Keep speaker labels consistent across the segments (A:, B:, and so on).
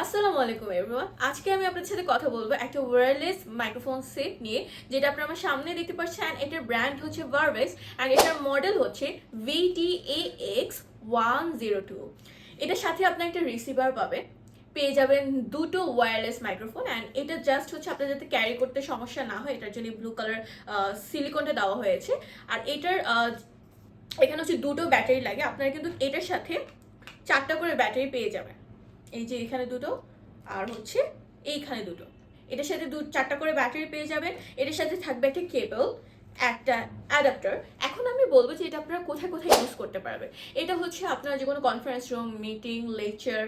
A: আসসালামু আলাইকুম এভরিওয়ান। আজকে আমি আপনাদের সাথে কথা বলবো একটা ওয়্যারলেস মাইক্রোফোন সেট নিয়ে, যেটা আপনারা আমার সামনে দেখতে পাচ্ছেন। এটার ব্র্যান্ড হচ্ছে ভারভেক্স আর এটার মডেল হচ্ছে VTAX102। এটার সাথে আপনি একটা রিসিভার পেয়ে যাবেন দুটো ওয়্যারলেস মাইক্রোফোন। অ্যান্ড এটা জাস্ট হচ্ছে আপনার যাতে ক্যারি করতে সমস্যা না হয়, এটার জন্য ব্লু কালার সিলিকনটা দেওয়া হয়েছে। আর এটার এখানে হচ্ছে দুটো ব্যাটারি লাগে। আপনারা কিন্তু এটার সাথে 4টা করে ব্যাটারি পেয়ে যাবেন। এই যে এখানে দুটো আর হচ্ছে এইখানে দুটো, এটার সাথে 4টা করে ব্যাটারি পেয়ে যাবেন। এটার সাথে থাকবে একটা কেবল, একটা অ্যাডাপ্টার। এখন আমি বলবো যে এটা আপনারা কোথায় কোথায় ইউজ করতে পারবেন। এটা হচ্ছে আপনার যে কোনো কনফারেন্স রুম, মিটিং, লেকচার,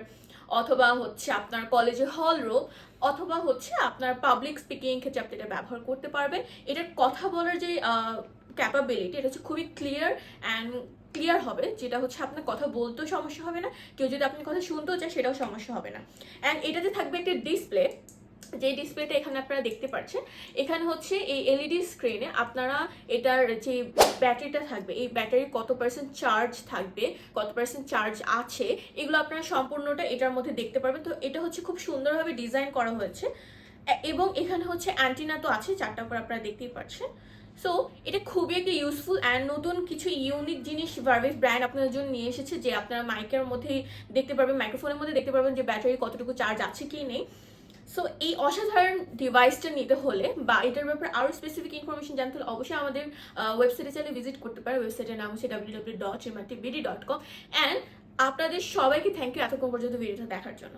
A: অথবা হচ্ছে আপনার কলেজের হল রুম, অথবা হচ্ছে আপনার পাবলিক স্পিকিং ক্ষেত্রে আপনি এটা ব্যবহার করতে পারবেন। এটার কথা বলার যে ক্যাপাবিলিটি, এটা হচ্ছে খুবই ক্লিয়ার হবে, যেটা হচ্ছে আপনার কথা বলতেও সমস্যা হবে না, কেউ যদি আপনার কথা শুনতেও চায় সেটাও সমস্যা হবে না। অ্যান্ড এটাতে থাকবে একটা ডিসপ্লে, যে ডিসপ্লেটা এখানে আপনারা দেখতে পাচ্ছেন। এখানে হচ্ছে এই এলইডি স্ক্রিনে আপনারা এটার যে ব্যাটারিটা থাকবে, এই ব্যাটারির কত পার্সেন্ট চার্জ থাকবে, কত পার্সেন্ট চার্জ আছে, এগুলো আপনারা সম্পূর্ণটা এটার মধ্যে দেখতে পারবেন। তো এটা হচ্ছে খুব সুন্দরভাবে ডিজাইন করা হয়েছে। এবং এখানে হচ্ছে অ্যান্টিনা তো আছে 4টা করে, আপনারা দেখতেই পাচ্ছেন। সো এটা খুবই একটা ইউজফুল অ্যান্ড নতুন কিছু ইউনিক জিনিস ভারভেক্স ব্র্যান্ড আপনাদের জন্য নিয়ে এসেছে, যে আপনারা মাইকের মধ্যেই দেখতে পারবেন, মাইক্রোফোনের মধ্যে দেখতে পারবেন যে ব্যাটারি কতটুকু চার্জ আছে কি নেই। সো এই অসাধারণ ডিভাইসটা নিতে হলে বা এটার ব্যাপারে আরও স্পেসিফিক ইনফরমেশন জানতে হলে অবশ্যই আমাদের ওয়েবসাইটে চাইলে ভিজিট করতে পারে। ওয়েবসাইটের নাম হচ্ছে www.smartbd.com। অ্যান্ড আপনাদের সবাইকে থ্যাংক ইউ এতক্ষণ পর্যন্ত ভিডিওটা দেখার জন্য।